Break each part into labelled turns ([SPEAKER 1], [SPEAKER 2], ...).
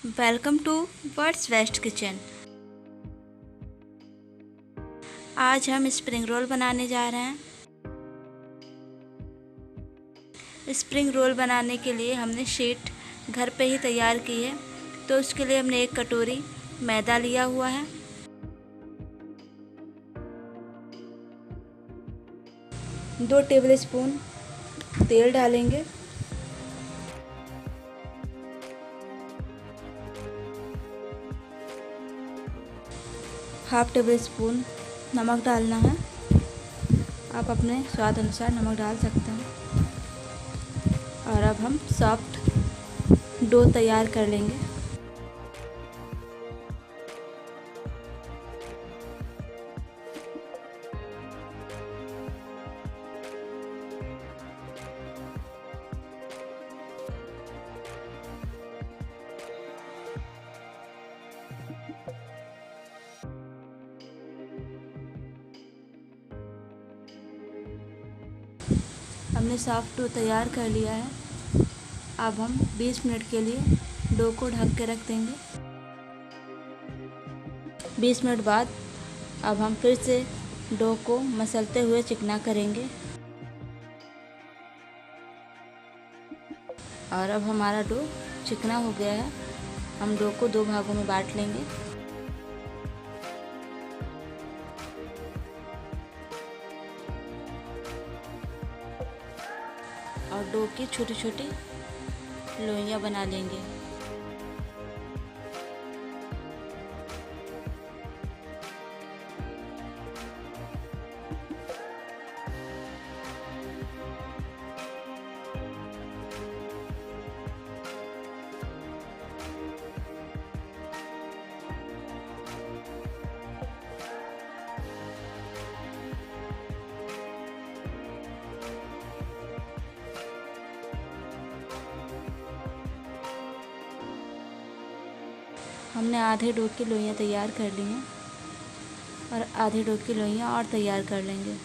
[SPEAKER 1] Welcome to world's best kitchen. आज हम spring roll बनाने जा रहे हैं। स्प्रिंग रोल बनाने के लिए हमने शीट घर पे ही तैयार की है। तो उसके लिए हमने 1 कटोरी मैदा लिया हुआ है, 2 टेबलस्पून तेल डालेंगे, हाफ टेबल स्पून नमक डालना है। आप अपने स्वाद अनुसार नमक डाल सकते हैं। और अब हम सॉफ्ट डो तैयार कर लेंगे। हमने सॉफ्ट डो तैयार कर लिया है। अब हम 20 मिनट के लिए डो को ढक के रख देंगे। 20 मिनट बाद अब हम फिर से डो को मसलते हुए चिकना करेंगे। और अब हमारा डो चिकना हो गया है। हम डो को 2 भागों में बांट लेंगे। और डो की छोटी छोटी लोइयां बना लेंगे। हमने आधे डो की लोइयां तैयार कर ली हैं और आधे डो की लोइयां और तैयार कर लेंगे।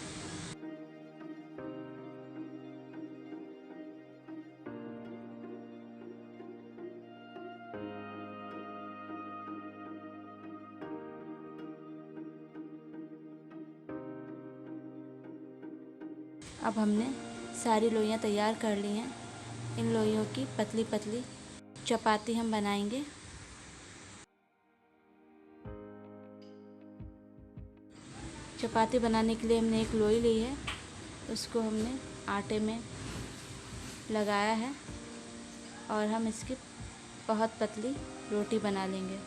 [SPEAKER 1] अब हमने सारी लोइयां तैयार कर ली हैं। इन लोइयों की पतली पतली चपाती हम बनाएंगे। चपाती बनाने के लिए हमने एक लोई ली है, उसको हमने आटे में लगाया है और हम इसकी बहुत पतली रोटी बना लेंगे।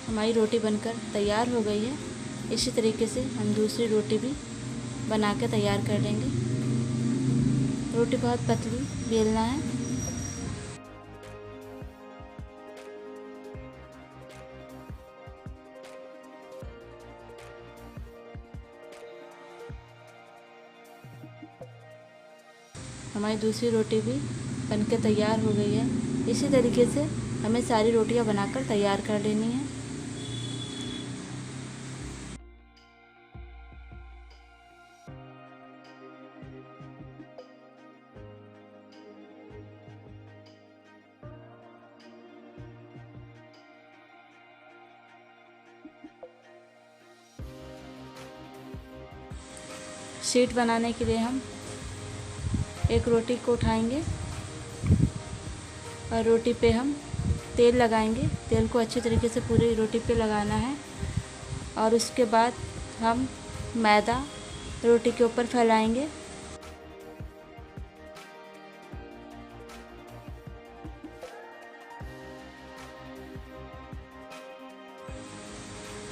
[SPEAKER 1] हमारी रोटी बनकर तैयार हो गई है। इसी तरीके से हम दूसरी रोटी भी बना के तैयार कर लेंगे। रोटी बहुत पतली बेलना है। हमारी दूसरी रोटी भी बनकर तैयार हो गई है। इसी तरीके से हमें सारी रोटियां बनाकर तैयार कर लेनी है। शीट बनाने के लिए हम एक रोटी को उठाएंगे और रोटी पे हम तेल लगाएंगे। तेल को अच्छे तरीके से पूरी रोटी पे लगाना है। और उसके बाद हम मैदा रोटी के ऊपर फैलाएंगे।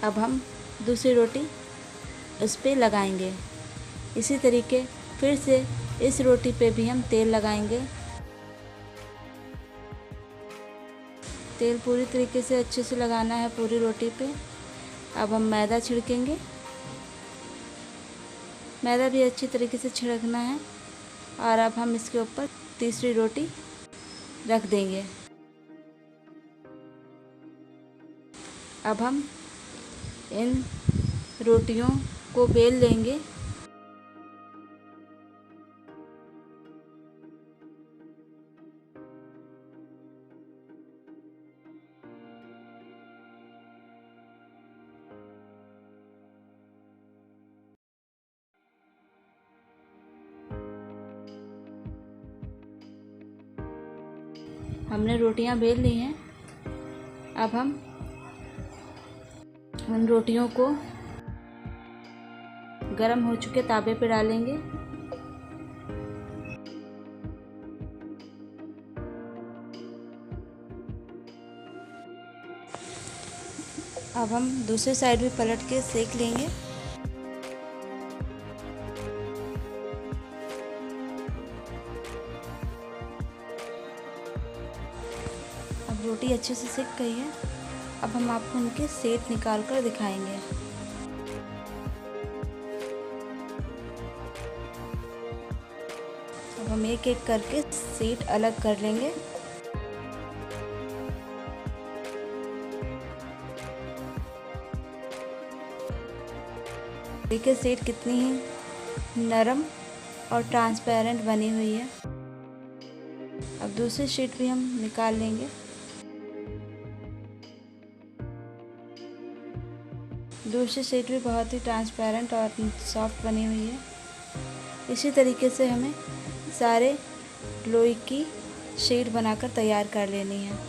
[SPEAKER 1] अब हम दूसरी रोटी उस पे लगाएंगे। इसी तरीके फिर से इस रोटी पे भी हम तेल लगाएंगे। तेल पूरी तरीके से अच्छे से लगाना है पूरी रोटी पे। अब हम मैदा छिड़केंगे मैदा भी अच्छी तरीके से छिड़कना है। और अब हम इसके ऊपर तीसरी रोटी रख देंगे। अब हम इन रोटियों को बेल लेंगे। हमने रोटियां बेल ली हैं। अब हम उन रोटियों को गरम हो चुके तावे पे डालेंगे। अब हम दूसरी साइड भी पलट के सेक लेंगे। अब रोटी अच्छे से सिक गई है। अब हम आपको उनके सेक निकाल कर दिखाएंगे। अब हम एक एक करके सेक अलग कर लेंगे। देखिए सेक कितनी ही नरम और ट्रांसपेरेंट बनी हुई है। अब दूसरी शीट भी हम निकाल लेंगे। दूसरी शीट भी बहुत ही ट्रांसपेरेंट और सॉफ्ट बनी हुई है। इसी तरीके से हमें सारे लोई की शीट बनाकर तैयार कर लेनी है।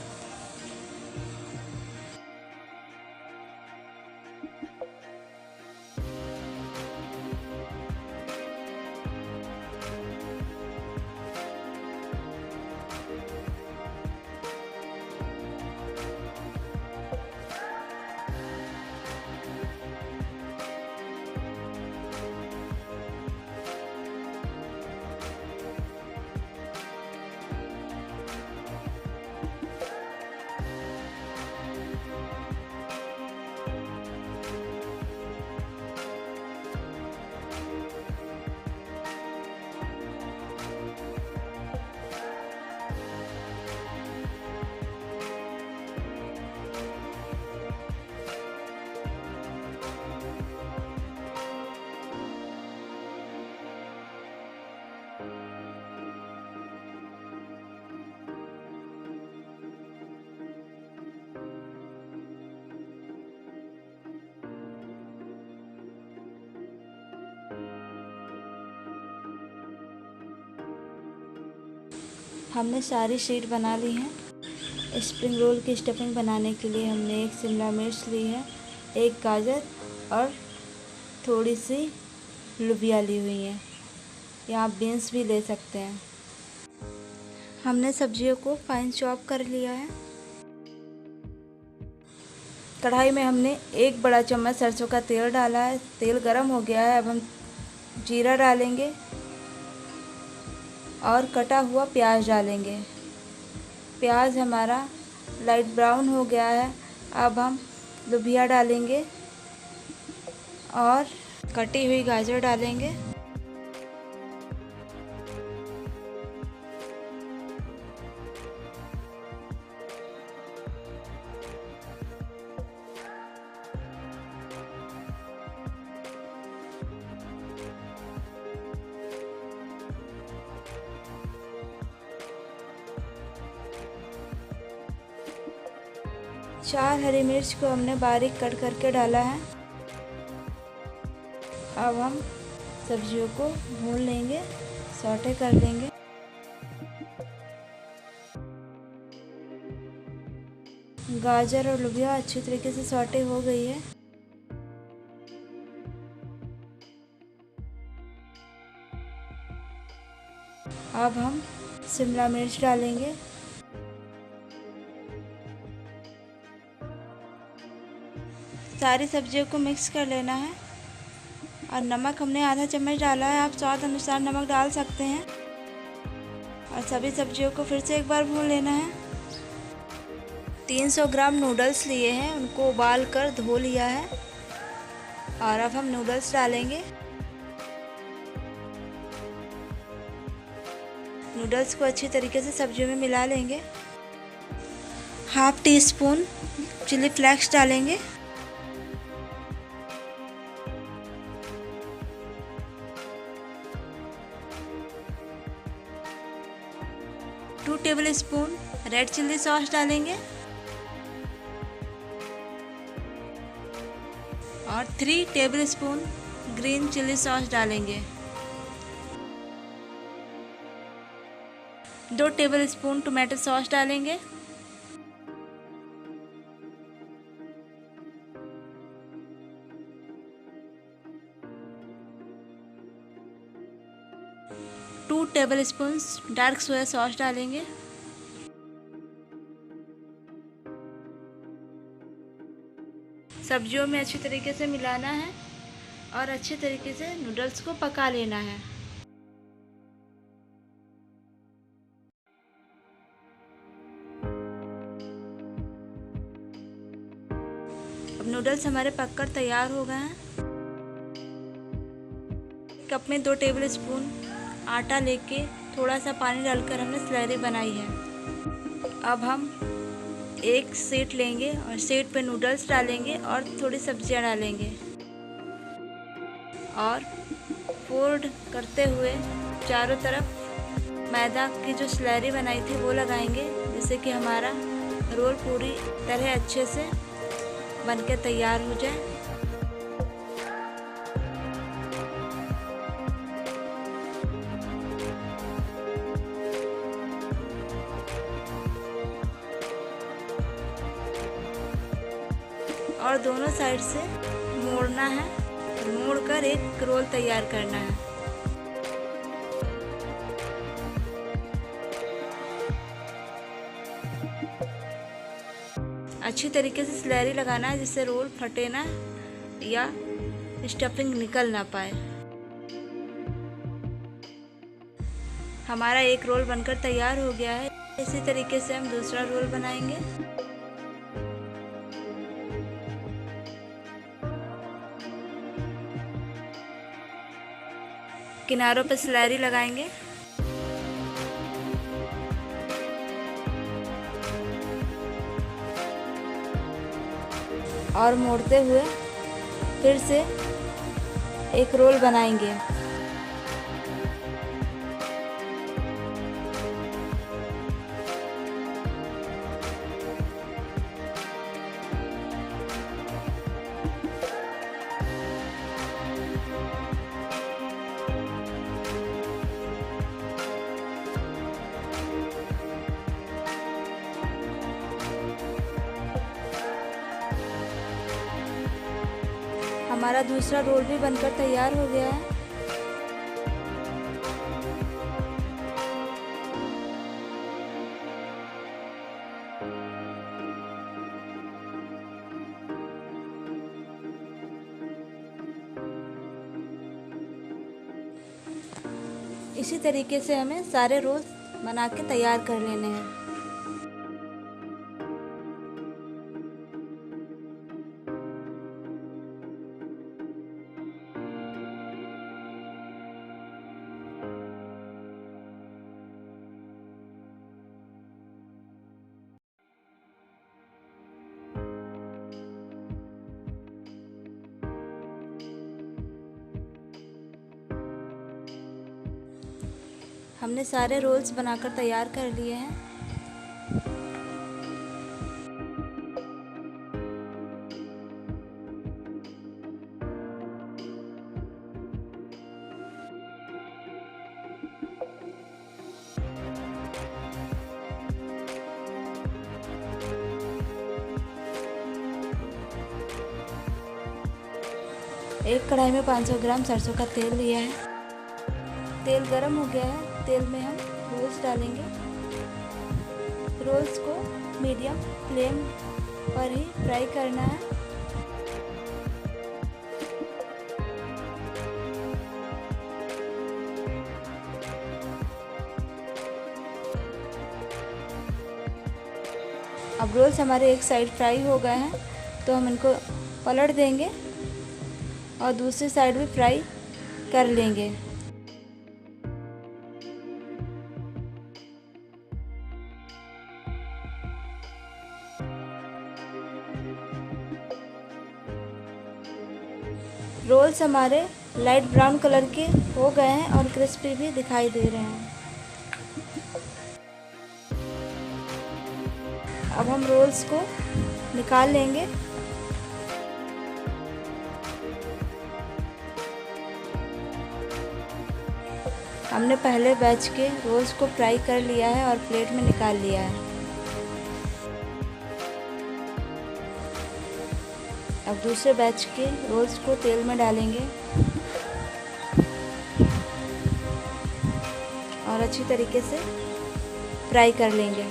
[SPEAKER 1] हमने सारी शीट बना ली हैं। स्प्रिंग रोल की स्टफिंग बनाने के लिए हमने एक शिमला मिर्च ली है, एक गाजर और थोड़ी सी लोबिया ली हुई है, या आप बीन्स भी ले सकते हैं। हमने सब्जियों को फाइन चॉप कर लिया है। कढ़ाई में हमने 1 बड़ा चम्मच सरसों का तेल डाला है। तेल गरम हो गया है। अब हम जीरा डालेंगे और कटा हुआ प्याज डालेंगे। प्याज हमारा लाइट ब्राउन हो गया है। अब हम लोबिया डालेंगे और कटी हुई गाजर डालेंगे। चार हरी मिर्च को हमने बारीक कट करके डाला है। अब हम सब्जियों को भून लेंगे, सौटे कर लेंगे। गाजर और लोबिया अच्छी तरीके से सौटे हो गई है। अब हम शिमला मिर्च डालेंगे। सारी सब्जियों को मिक्स कर लेना है। और नमक हमने आधा चम्मच डाला है, आप स्वाद अनुसार नमक डाल सकते हैं। और सभी सब्जियों को फिर से एक बार भून लेना है। 300 ग्राम नूडल्स लिए हैं, उनको उबाल कर धो लिया है। और अब हम नूडल्स डालेंगे। नूडल्स को अच्छी तरीके से सब्जियों में मिला लेंगे। Half teaspoon chilli flakes डालेंगे। Two tablespoon red chilli sauce डालेंगे और 3 tablespoon green chilli sauce डालेंगे। 2 टेबल स्पून टोमेटो सॉस डालेंगे। Two tablespoon dark soya sauce डालेंगे। सब्जियों में अच्छी तरीके से मिलाना है और अच्छे तरीके से नूडल्स को पका लेना है। अब नूडल्स हमारे पककर तैयार हो गए हैं। कप में 2 टेबल स्पून आटा लेके थोड़ा सा पानी डालकर हमने स्लरी बनाई है। अब हम एक शीट लेंगे और शीट पे नूडल्स डालेंगे और थोड़ी सब्जियां डालेंगे और फोल्ड करते हुए चारों तरफ मैदा की जो स्लरी बनाई थी वो लगाएंगे, जिससे कि हमारा रोल पूरी तरह अच्छे से बनके तैयार हो जाए। और दोनों साइड से मोड़ना है, मोड़कर एक रोल तैयार करना है। अच्छी तरीके से स्लैरी लगाना है, जिससे रोल फटे ना या स्टफिंग निकल ना पाए। हमारा एक रोल बनकर तैयार हो गया है। इसी तरीके से हम दूसरा रोल बनाएंगे। किनारों पर स्लैरी लगाएंगे और मोड़ते हुए फिर से एक रोल बनाएंगे। हमारा दूसरा रोल भी बनकर तैयार हो गया है। इसी तरीके से हमें सारे रोल बना के तैयार कर लेने हैं। हमने सारे रोल्स बनाकर तैयार कर लिए हैं। एक कढ़ाई में 500 ग्राम सरसों का तेल लिया है। तेल गरम हो गया है। तेल में हम रोल्स डालेंगे। रोल्स को मीडियम फ्लेम पर ही फ्राई करना है। अब रोल्स हमारे एक साइड फ्राई हो गए हैं, तो हम इनको पलट देंगे और दूसरी साइड भी फ्राई कर लेंगे। रोल्स हमारे लाइट ब्राउन कलर के हो गए हैं और क्रिस्पी भी दिखाई दे रहे हैं। अब हम रोल्स को निकाल लेंगे। हमने पहले बैच के रोल्स को फ्राई कर लिया है और प्लेट में निकाल लिया है। अब दूसरे बैच के रोल्स को तेल में डालेंगे और अच्छी तरीके से फ्राई कर लेंगे।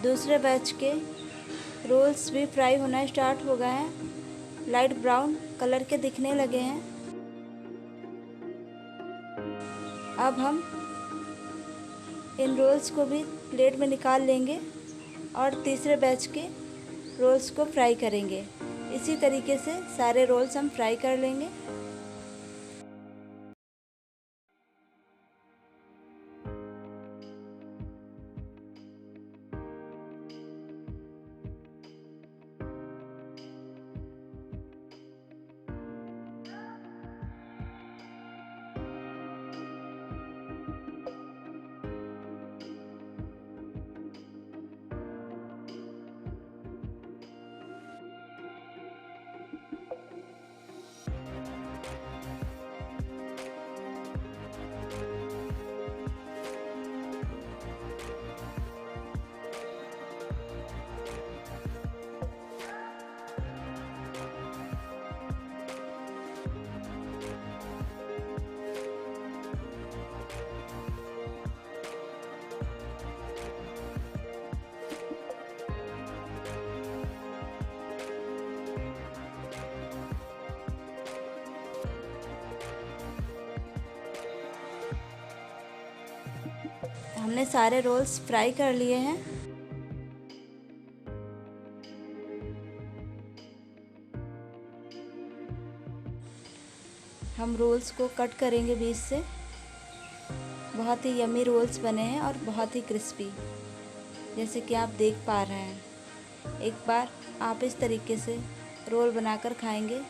[SPEAKER 1] दूसरे बैच के रोल्स भी फ्राई होना स्टार्ट हो गए हैं, लाइट ब्राउन कलर के दिखने लगे हैं। अब हम इन रोल्स को भी प्लेट में निकाल लेंगे और तीसरे बैच के रोल्स को फ्राई करेंगे। इसी तरीके से सारे रोल्स हम फ्राई कर लेंगे। हमने सारे रोल्स फ्राई कर लिए हैं। हम रोल्स को कट करेंगे बीच से। बहुत ही यम्मी रोल्स बने हैं और बहुत ही क्रिस्पी, जैसे कि आप देख पा रहे हैं। एक बार आप इस तरीके से रोल बनाकर खाएंगे,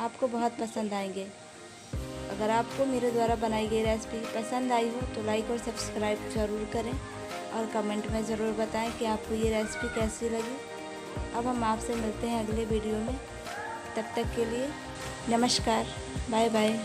[SPEAKER 1] आपको बहुत पसंद आएंगे। अगर आपको मेरे द्वारा बनाई गई रेसिपी पसंद आई हो तो लाइक और सब्सक्राइब ज़रूर करें और कमेंट में ज़रूर बताएं कि आपको ये रेसिपी कैसी लगी। अब हम आपसे मिलते हैं अगले वीडियो में। तब तक के लिए नमस्कार, बाय बाय।